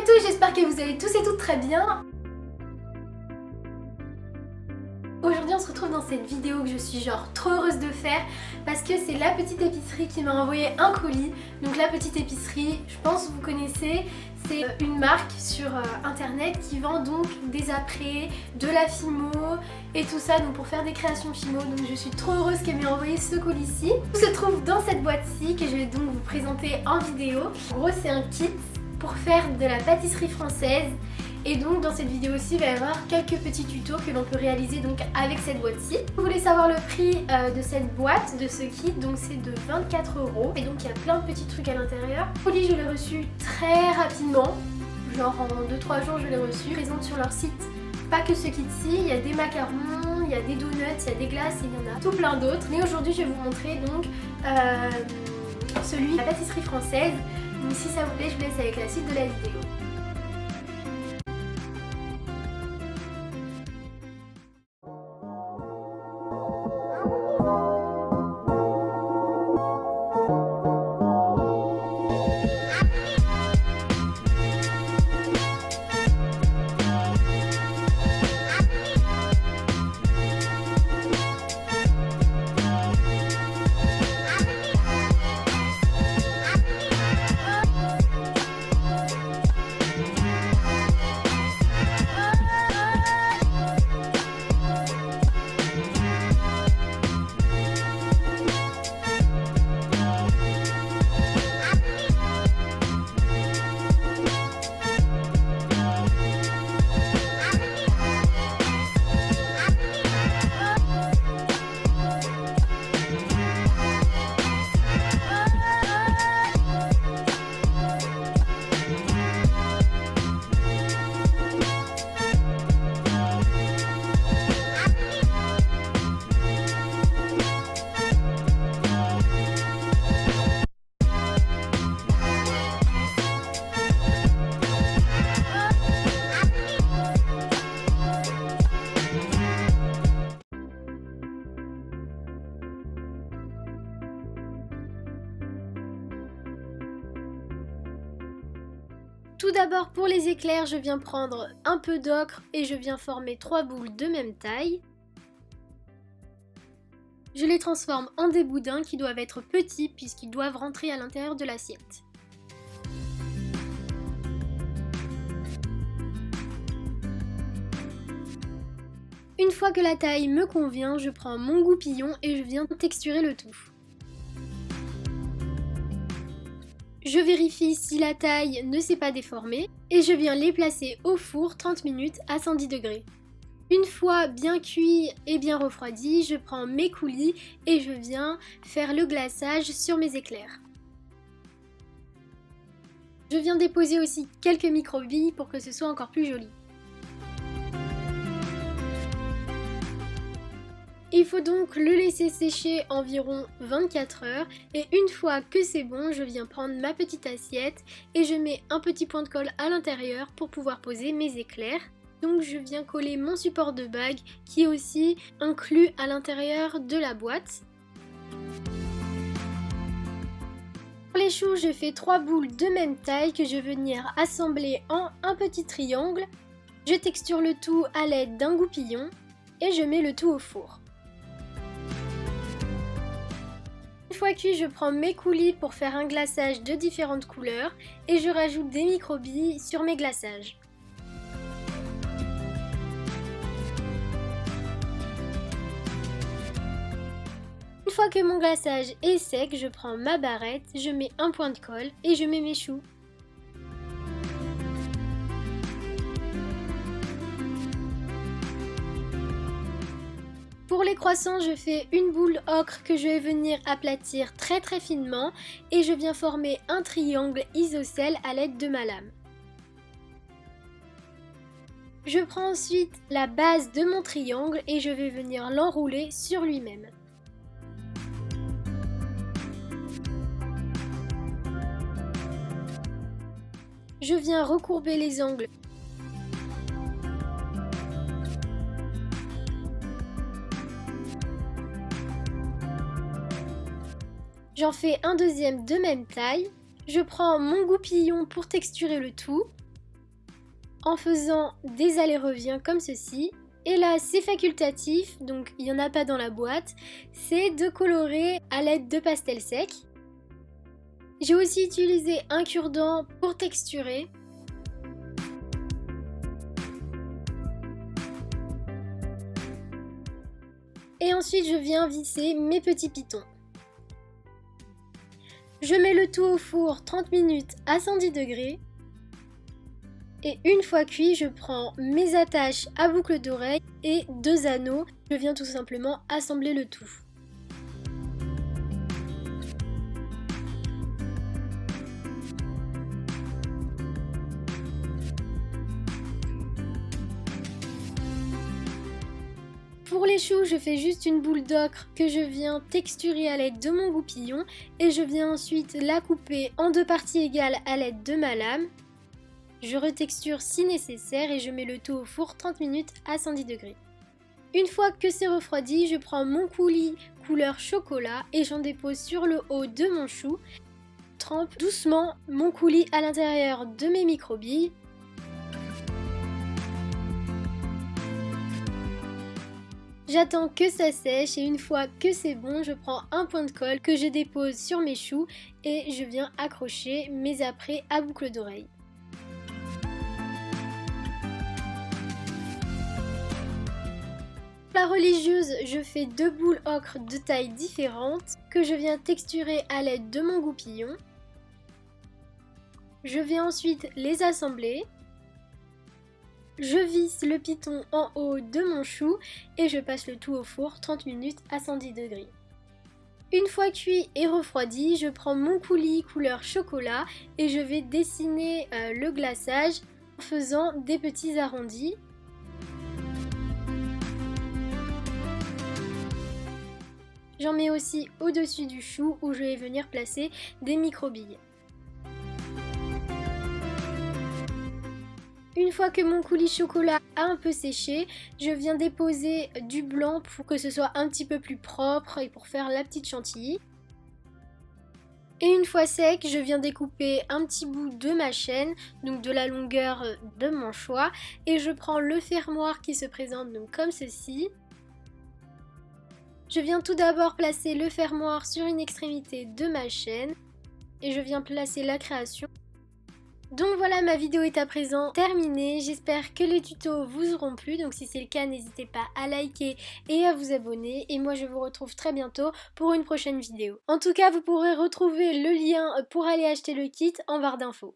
tous, j'espère que vous allez tous et toutes très bien. Aujourd'hui on se retrouve dans cette vidéo que je suis genre trop heureuse de faire parce que c'est La Petite Épicerie qui m'a envoyé un colis. Donc La Petite Épicerie, je pense que vous connaissez, c'est une marque sur internet qui vend donc des apprêts, de la fimo et tout ça donc pour faire des créations fimo. Donc je suis trop heureuse qu'elle m'ait envoyé ce colis-ci. Tout se trouve dans cette boîte-ci que je vais donc vous présenter en vidéo. En gros c'est un kit pour faire de la pâtisserie française. Et donc dans cette vidéo aussi il va y avoir quelques petits tutos que l'on peut réaliser donc avec cette boîte-ci. Si vous voulez savoir le prix de cette boîte, de ce kit, donc c'est de 24 €. Et donc il y a plein de petits trucs à l'intérieur. Le colis je l'ai reçu très rapidement, genre en 2-3 jours je l'ai reçu. Présente sur leur site pas que ce kit-ci, il y a des macarons, il y a des donuts, il y a des glaces et il y en a tout plein d'autres. Mais aujourd'hui je vais vous montrer donc celui de la pâtisserie française. Donc si ça vous plaît je vous laisse avec la suite de la vidéo. Tout d'abord pour les éclairs, je viens prendre un peu d'ocre et je viens former 3 boules de même taille. Je les transforme en des boudins qui doivent être petits puisqu'ils doivent rentrer à l'intérieur de l'assiette. Une fois que la taille me convient, je prends mon goupillon et je viens texturer le tout. Je vérifie si la taille ne s'est pas déformée et je viens les placer au four 30 minutes à 110 degrés. Une fois bien cuit et bien refroidi, je prends mes coulis et je viens faire le glaçage sur mes éclairs. Je viens déposer aussi quelques microbilles pour que ce soit encore plus joli. Il faut donc le laisser sécher environ 24 heures et une fois que c'est bon, je viens prendre ma petite assiette et je mets un petit point de colle à l'intérieur pour pouvoir poser mes éclairs. Donc je viens coller mon support de bague qui est aussi inclus à l'intérieur de la boîte. Pour les choux, je fais 3 boules de même taille que je vais venir assembler en un petit triangle. Je texture le tout à l'aide d'un goupillon et je mets le tout au four. Une fois cuit, je prends mes coulis pour faire un glaçage de différentes couleurs et je rajoute des microbilles sur mes glaçages. Une fois que mon glaçage est sec, je prends ma barrette, je mets un point de colle et je mets mes choux. Pour les croissants, je fais une boule ocre que je vais venir aplatir très finement et je viens former un triangle isocèle à l'aide de ma lame. Je prends ensuite la base de mon triangle et je vais venir l'enrouler sur lui-même. Je viens recourber les angles. J'en fais un deuxième de même taille. Je prends mon goupillon pour texturer le tout. en faisant des allers-revient comme ceci. Et là c'est facultatif, donc il n'y en a pas dans la boîte, c'est de colorer à l'aide de pastels secs. J'ai aussi utilisé un cure-dent pour texturer. Et ensuite je viens visser mes petits pitons. Je mets le tout au four 30 minutes à 110 degrés. Et une fois cuit, je prends mes attaches à boucles d'oreilles et 2 anneaux. Je viens tout simplement assembler le tout. Pour les choux, je fais juste une boule d'ocre que je viens texturer à l'aide de mon goupillon et je viens ensuite la couper en 2 parties égales à l'aide de ma lame. Je retexture si nécessaire et je mets le tout au four 30 minutes à 110 degrés. Une fois que c'est refroidi, je prends mon coulis couleur chocolat et j'en dépose sur le haut de mon chou. Je trempe doucement mon coulis à l'intérieur de mes microbilles. J'attends que ça sèche et une fois que c'est bon, je prends un point de colle que je dépose sur mes choux et je viens accrocher mes apprêts à boucle d'oreille. Pour la religieuse, je fais 2 boules ocre de tailles différentes que je viens texturer à l'aide de mon goupillon. Je viens ensuite les assembler. Je visse le piton en haut de mon chou et je passe le tout au four 30 minutes à 110 degrés. Une fois cuit et refroidi, je prends mon coulis couleur chocolat et je vais dessiner le glaçage en faisant des petits arrondis. J'en mets aussi au-dessus du chou où je vais venir placer des microbilles. Une fois que mon coulis chocolat a un peu séché, je viens déposer du blanc pour que ce soit un petit peu plus propre et pour faire la petite chantilly. Et une fois sec, je viens découper un petit bout de ma chaîne, donc de la longueur de mon choix, et je prends le fermoir qui se présente donc comme ceci. Je viens tout d'abord placer le fermoir sur une extrémité de ma chaîne et je viens placer la création. Donc voilà, ma vidéo est à présent terminée, j'espère que les tutos vous auront plu, donc si c'est le cas n'hésitez pas à liker et à vous abonner et moi je vous retrouve très bientôt pour une prochaine vidéo. En tout cas vous pourrez retrouver le lien pour aller acheter le kit en barre d'infos.